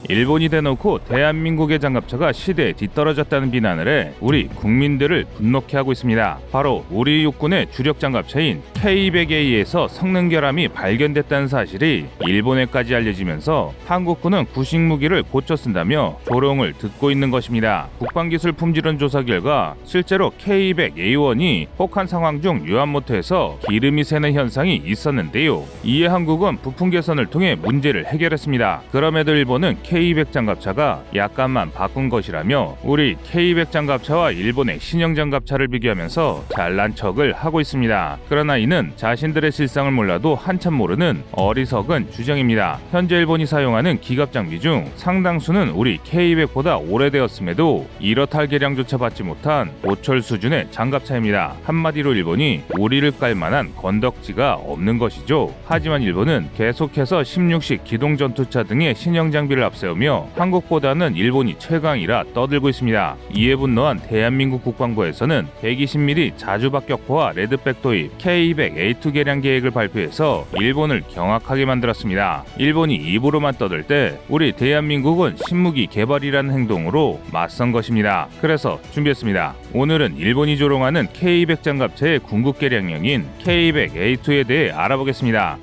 일본이 대놓고 대한민국의 장갑차가 시대에 뒤떨어졌다는 비난을 해 우리 국민들을 분노케 하고 있습니다. 바로 우리 육군의 주력 장갑차인 K200A에서 성능 결함이 발견됐다는 사실이 일본에까지 알려지면서 한국군은 구식 무기를 고쳐 쓴다며 조롱을 듣고 있는 것입니다. 국방기술품질원 조사 결과 실제로 K200A1이 혹한 상황 중 유압모터에서 기름이 새는 현상이 있었는데요. 이에 한국은 부품 개선을 통해 문제를 해결했습니다. 그럼에도 일본은 K200 장갑차가 약간만 바꾼 것이라며 우리 K200 장갑차와 일본의 신형 장갑차를 비교하면서 잘난 척을 하고 있습니다. 그러나 이는 자신들의 실상을 몰라도 한참 모르는 어리석은 주장입니다. 현재 일본이 사용하는 기갑 장비 중 상당수는 우리 K200보다 오래되었음에도 이렇다 할 개량조차 받지 못한 고철 수준의 장갑차입니다. 한마디로 일본이 우리를 깔 만한 건덕지가 없는 것이죠. 하지만 일본은 계속해서 16식 기동전투차 등의 신형 장비를 앞세우며 한국보다는 일본이 최강이라 떠들고 있습니다. 이에 분노한 대한민국 국방부에서는 120mm 자주박격포와 레드백 도입 K200A2 개량 계획을 발표해서 일본을 경악하게 만들었습니다. 일본이 입으로만 떠들 때 우리 대한민국은 신무기 개발이라는 행동으로 맞선 것입니다. 그래서 준비했습니다. 오늘은 일본이 조롱하는 K200 장갑차의 궁극 개량형인 K200A2에 대해 알아보겠습니다.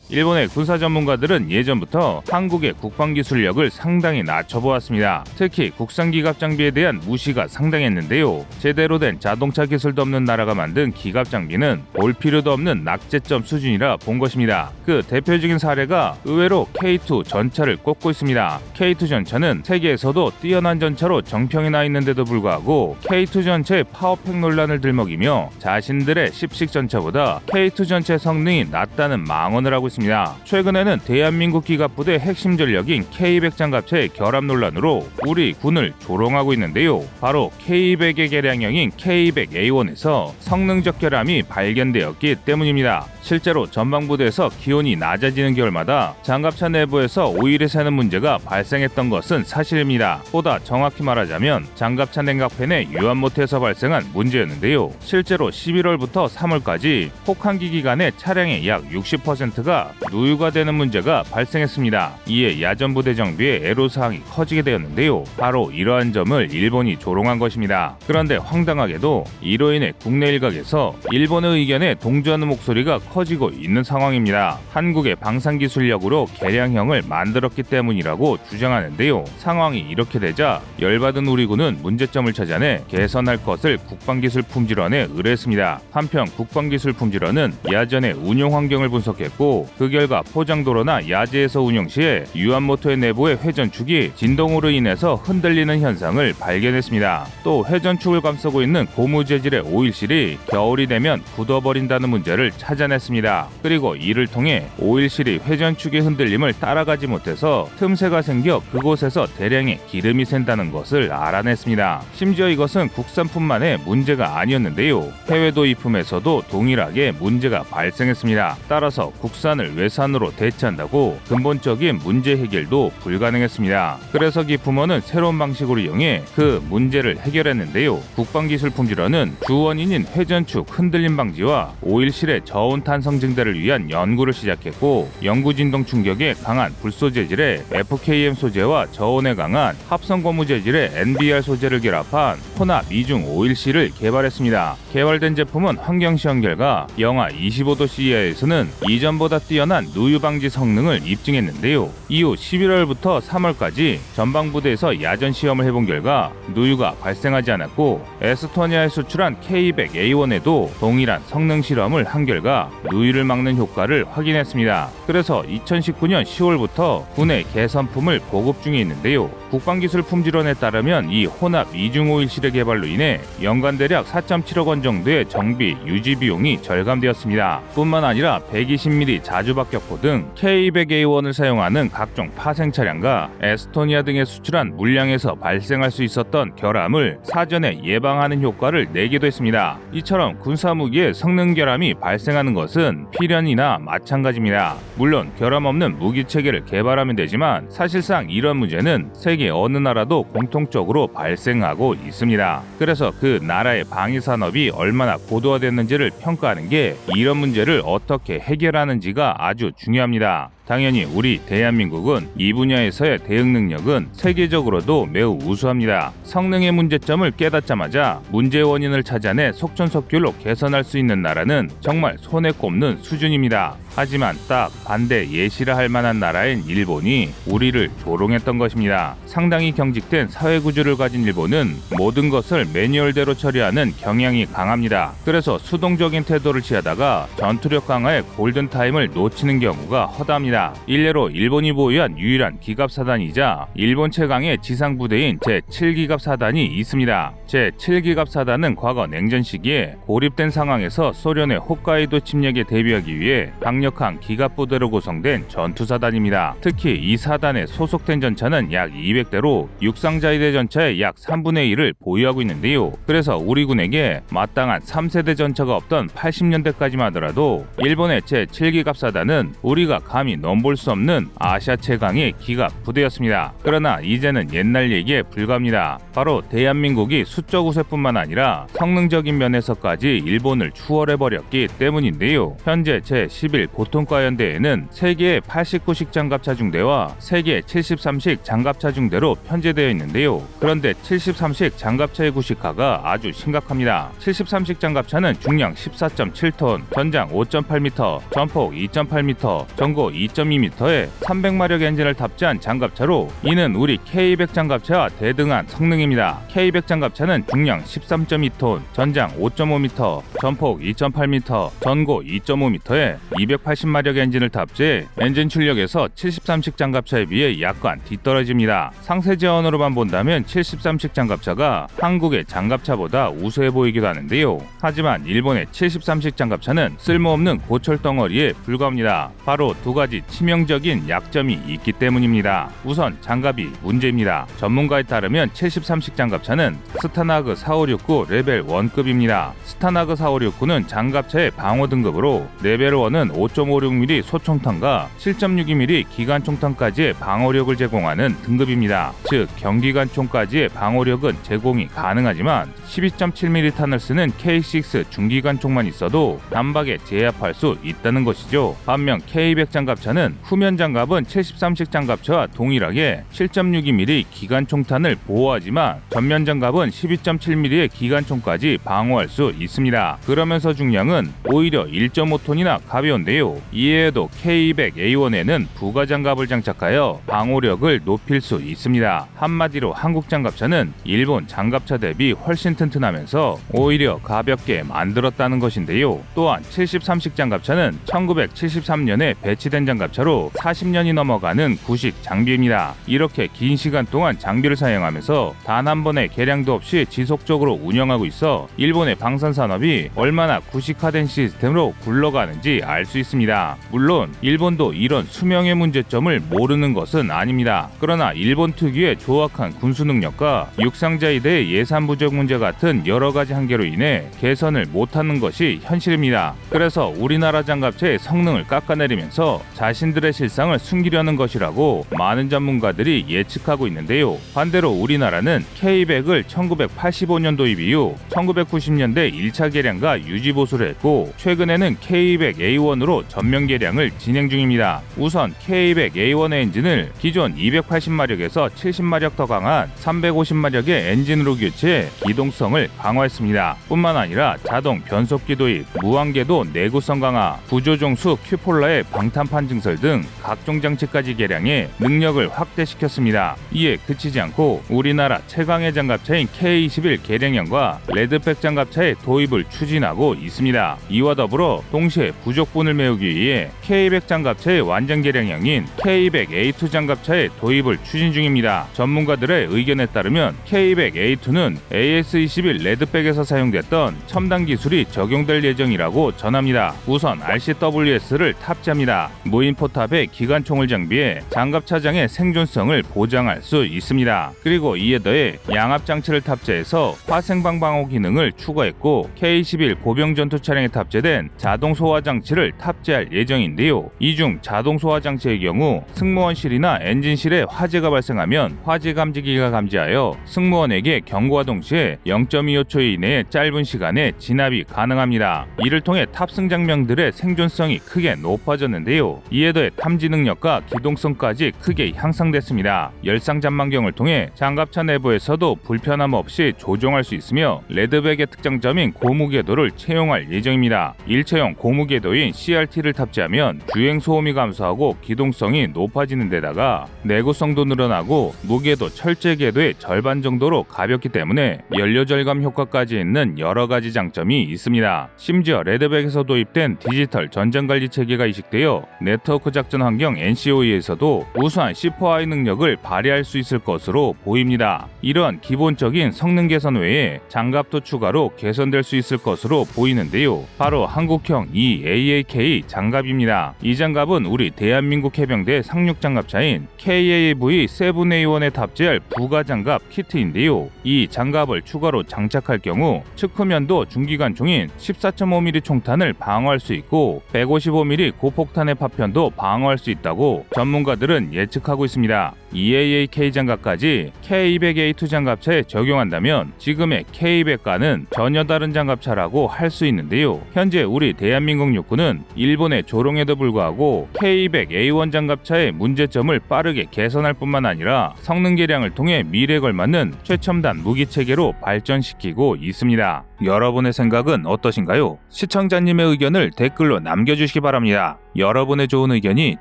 일본의 군사 전문가들은 예전부터 한국의 국방기술력을 상당히 낮춰보았습니다. 특히 국산 기갑 장비에 대한 무시가 상당했는데요. 제대로 된 자동차 기술도 없는 나라가 만든 기갑 장비는 볼 필요도 없는 낙제점 수준이라 본 것입니다. 그 대표적인 사례가 의외로 K2 전차를 꼽고 있습니다. K2 전차는 세계에서도 뛰어난 전차로 정평이 나 있는데도 불구하고 K2 전차의 파워팩 논란을 들먹이며 자신들의 10식 전차보다 K2 전차의 성능이 낮다는 망언을 하고 있습니다. 최근에는 대한민국 기갑부대 핵심 전력인 K200 장갑차의 결함 논란으로 우리 군을 조롱하고 있는데요. 바로 K200의 개량형인 K200A1에서 성능적 결함이 발견되었기 때문입니다. 실제로 전방부대에서 기온이 낮아지는 겨울마다 장갑차 내부에서 오일이 새는 문제가 발생했던 것은 사실입니다. 보다 정확히 말하자면 장갑차 냉각팬의 유압모터에서 발생한 문제였는데요. 실제로 11월부터 3월까지 혹한기 기간에 차량의 약 60%가 누유가 되는 문제가 발생했습니다. 이에 야전부대 정비의 애로사항이 커지게 되었는데요. 바로 이러한 점을 일본이 조롱한 것입니다. 그런데 황당하게도 이로 인해 국내 일각에서 일본의 의견에 동조하는 목소리가 커지고 있는 상황입니다. 한국의 방산기술력으로 개량형을 만들었기 때문이라고 주장하는데요. 상황이 이렇게 되자 열받은 우리 군은 문제점을 찾아내 개선할 것을 국방기술품질원에 의뢰했습니다. 한편 국방기술품질원은 야전의 운용 환경을 분석했고 그 결과 포장도로나 야제에서 운용 시에 유압모터의 내부의 회전축이 진동으로 인해서 흔들리는 현상을 발견했습니다. 또 회전축을 감싸고 있는 고무 재질의 오일실이 겨울이 되면 굳어버린다는 문제를 찾아냈습니다. 그리고 이를 통해 오일실이 회전축의 흔들림을 따라가지 못해서 틈새가 생겨 그곳에서 대량의 기름이 샌다는 것을 알아냈습니다. 심지어 이것은 국산품만의 문제가 아니었는데요. 해외 도입품에서도 동일하게 문제가 발생했습니다. 따라서 국산을 외산으로 대체한다고 근본적인 문제 해결도 불가능했습니다. 그래서 기품원은 새로운 방식으로 이용해 그 문제를 해결했는데요. 국방기술품질원은 주원인인 회전축 흔들림 방지와 오일실의 저온 탄성 증대를 위한 연구를 시작했고 영구 진동 충격에 강한 불소 재질의 FKM 소재와 저온에 강한 합성 고무 재질의 NBR 소재를 결합한 혼합 이중 오일실을 개발했습니다. 개발된 제품은 환경 시험 결과 영하 25도 이하에서는 이전보다 뛰어난 누유 방지 성능을 입증했는데요. 이후 11월부터 3월까지 전방부대에서 야전 시험을 해본 결과 누유가 발생하지 않았고 에스토니아에 수출한 K200A1에도 동일한 성능 실험을 한 결과 누유를 막는 효과를 확인했습니다. 그래서 2019년 10월부터 군의 개선품을 보급 중에 있는데요. 국방기술품질원에 따르면 이 혼합 이중 오일실의 개발로 인해 연간 대략 4.7억 원 정도의 정비, 유지 비용이 절감되었습니다. 뿐만 아니라 120mm 자주박격포 등 K200A1을 사용하는 각종 파생 차량과 에스토니아 등에 수출한 물량에서 발생할 수 있었던 결함을 사전에 예방하는 효과를 내기도 했습니다. 이처럼 군사무기의 성능 결함이 발생하는 것은 것은 필연이나 마찬가지입니다. 물론 결함 없는 무기 체계를 개발하면 되지만 사실상 이런 문제는 세계 어느 나라도 공통적으로 발생하고 있습니다. 그래서 그 나라의 방위 산업이 얼마나 고도화됐는지를 평가하는 게 이런 문제를 어떻게 해결하는지가 아주 중요합니다. 당연히 우리 대한민국은 이 분야에서의 대응 능력은 세계적으로도 매우 우수합니다. 성능의 문제점을 깨닫자마자 문제의 원인을 찾아내 속전속결로 개선할 수 있는 나라는 정말 손에 꼽는 수준입니다. 하지만 딱 반대 예시라 할 만한 나라인 일본이 우리를 조롱했던 것입니다. 상당히 경직된 사회 구조를 가진 일본은 모든 것을 매뉴얼대로 처리하는 경향이 강합니다. 그래서 수동적인 태도를 취하다가 전투력 강화의 골든타임을 놓치는 경우가 허다합니다. 일례로 일본이 보유한 유일한 기갑사단이자 일본 최강의 지상부대인 제7기갑사단이 있습니다. 제7기갑사단은 과거 냉전 시기에 고립된 상황에서 소련의 홋카이도 침략에 대비하기 위해 강력한 기갑부대로 구성된 전투사단입니다. 특히 이 사단에 소속된 전차는 약 200대로 육상자위대 전차의 약 3분의 1을 보유하고 있는데요. 그래서 우리 군에게 마땅한 3세대 전차가 없던 80년대까지만 하더라도 일본의 제7기갑사단은 우리가 감히 넘볼 수 없는 아시아 최강의 기갑 부대였습니다. 그러나 이제는 옛날 얘기에 불과합니다. 바로 대한민국이 수적 우세뿐만 아니라 성능적인 면에서까지 일본을 추월해버렸기 때문인데요. 현재 제11 보통과연대에는 세계의 89식 장갑차 중대와 세계 73식 장갑차 중대로 편제되어 있는데요. 그런데 73식 장갑차의 구식화가 아주 심각합니다. 73식 장갑차는 중량 14.7톤, 전장 5.8m, 전폭 2.8m, 전고 2.2m에 300마력 엔진을 탑재한 장갑차로 이는 우리 K200 장갑차와 대등한 성능입니다. K200 장갑차는 중량 13.2톤, 전장 5.5m, 전폭 2.8m, 전고 2.5m에 280마력 엔진을 탑재해 엔진 출력에서 73식 장갑차에 비해 약간 뒤떨어집니다. 상세 제원으로만 본다면 73식 장갑차가 한국의 장갑차보다 우수해 보이기도 하는데요. 하지만 일본의 73식 장갑차는 쓸모없는 고철 덩어리에 불과합니다. 바로 두 가지 치명적인 약점이 있기 때문입니다. 우선 장갑이 문제입니다. 전문가에 따르면 73식 장갑차는 스타나그 4569 레벨 1급입니다. 스타나그 4569는 장갑차의 방어 등급으로 레벨 1은 5.56mm 소총탄과 7.62mm 기관총탄까지의 방어력을 제공하는 등급입니다. 즉 경기관총까지의 방어력은 제공이 가능하지만 12.7mm 탄을 쓰는 K6 중기관총만 있어도 단박에 제압할 수 있다는 것이죠. 반면 K200 장갑차는 후면 장갑은 73식 장갑차와 동일하게 7.62mm 기관총탄을 보호하지만 전면 장갑은 12.7mm의 기관총까지 방어할 수 있습니다. 그러면서 중량은 오히려 1.5톤이나 가벼운데요. 이외에도 K200A1에는 부가 장갑을 장착하여 방어력을 높일 수 있습니다. 한마디로 한국 장갑차는 일본 장갑차 대비 훨씬 튼튼하면서 오히려 가볍게 만들었다는 것인데요. 또한 73식 장갑차는 1973년에 배치된 장갑차로 40년이 넘어가는 구식 장비입니다. 이렇게 긴 시간 동안 장비를 사용하면서 단 한 번의 개량도 없이 지속적으로 운영하고 있어 일본의 방산산업이 얼마나 구식화된 시스템으로 굴러가는지 알 수 있습니다. 물론 일본도 이런 수명의 문제점을 모르는 것은 아닙니다. 그러나 일본 특유의 조악한 군수 능력과 육상자위대의 예산 부족 문제 같은 여러 가지 한계로 인해 개선을 못하는 것이 현실입니다. 그래서 우리나라 장갑차의 성능을 깎아내리면서 자신들의 실상을 숨기려는 것이라고 많은 전문가들이 예측하고 있는데요. 반대로 우리나라는 K200을 1985년 도입 이후 1990년대 1차 개량과 유지 보수를 했고 최근에는 K200A1으로 전면 개량을 진행 중입니다. 우선 K200A1의 엔진을 기존 280마력에서 70마력 더 강한 350마력의 엔진으로 교체해 기동성을 강화했습니다. 뿐만 아니라 자동 변속기 도입, 무한궤도 내구성 강화, 구조종수 큐폴라의 방탄판 증설 등 각종 장치까지 개량해 능력을 확대시켰습니다. 이에 그치지 않고 우리나라 최강의 장갑차인 K21 개량형과 레드백 장갑차의 도입을 추진하고 있습니다. 이와 더불어 동시에 부족분을 메우기 위해 K200 장갑차의 완전 개량형인 K200A2 장갑차의 도입을 추진 중입니다. 전문가들의 의견에 따르면 K200A2는 AS21 레드백에서 사용됐던 첨단 기술이 적용될 예정이라고 전합니다. 우선 RCWS를 탑재합니다. 무인 포탑에 기관총을 장비해 장갑 차장의 생존성을 보장할 수 있습니다. 그리고 이에 더해 양압 장치를 탑재해서 화생방 방호 기능을 추가했고 K21 보병 전투 차량에 탑재된 자동 소화 장치를 탑재할 예정인데요. 이 중 자동 소화 장치의 경우 승무원실이나 엔진실에 화재가 발생하면 화재 감지기가 감지하여 승무원에게 경고와 동시에 0.25초 이내의 짧은 시간에 진압이 가능합니다. 이를 통해 탑승 장병들의 생존성이 크게 높아졌는데요. 이에 더해 탐지 능력과 기동성까지 크게 향상됐습니다. 열상 전망경을 통해 장갑차 내부에서도 불편함 없이 조종할 수 있으며 레드백의 특장점인 고무궤도를 채용할 예정입니다. 일체형 고무궤도인 CRT를 탑재하면 주행 소음이 감소하고 기동성이 높아지는 데다가 내구성도 늘어나고 무게도 철제 궤도의 절반 정도로 가볍기 때문에 연료 절감 효과까지 있는 여러 가지 장점이 있습니다. 심지어 레드백에서 도입된 디지털 전장관리 체계가 이식되어 네트워크 작전 환경 NCOE에서도 우수한 C4I 능력을 발휘할 수 있을 것으로 보입니다. 이러한 기본적인 성능 개선 외에 장갑도 추가로 개선될 수 있을 것으로 보이는데요. 바로 한국형 EAAK 장갑입니다. 이 장갑은 우리 대한민국 해병대 상륙 장갑차인 KAV-7A1에 탑재할 부가 장갑 키트인데요. 이 장갑을 추가로 장착할 경우 측후면도 중기관총인 14.5mm 총탄을 방어할 수 있고 155mm 고폭탄의 파편도 방어할 수 있다고 전문가들은 예측하고 있습니다. EAAK 장갑까지 K200A2 장갑차에 적용한다면 지금의 K200과는 전혀 다른 장갑차라고 할 수 있는데요. 현재 우리 대한민국 육군은 일본의 조롱에도 불구하고 K200A1 장갑차의 문제점을 빠르게 개선할 뿐만 아니라 성능 개량을 통해 미래에 걸맞는 최첨단 무기체계로 발전시키고 있습니다. 여러분의 생각은 어떠신가요? 시청자님의 의견을 댓글로 남겨주시기 바랍니다. 여러분의 좋은 의견이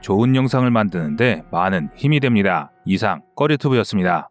좋은 영상을 만드는데 많은 힘이 됩니다. 이상 꺼리투브였습니다.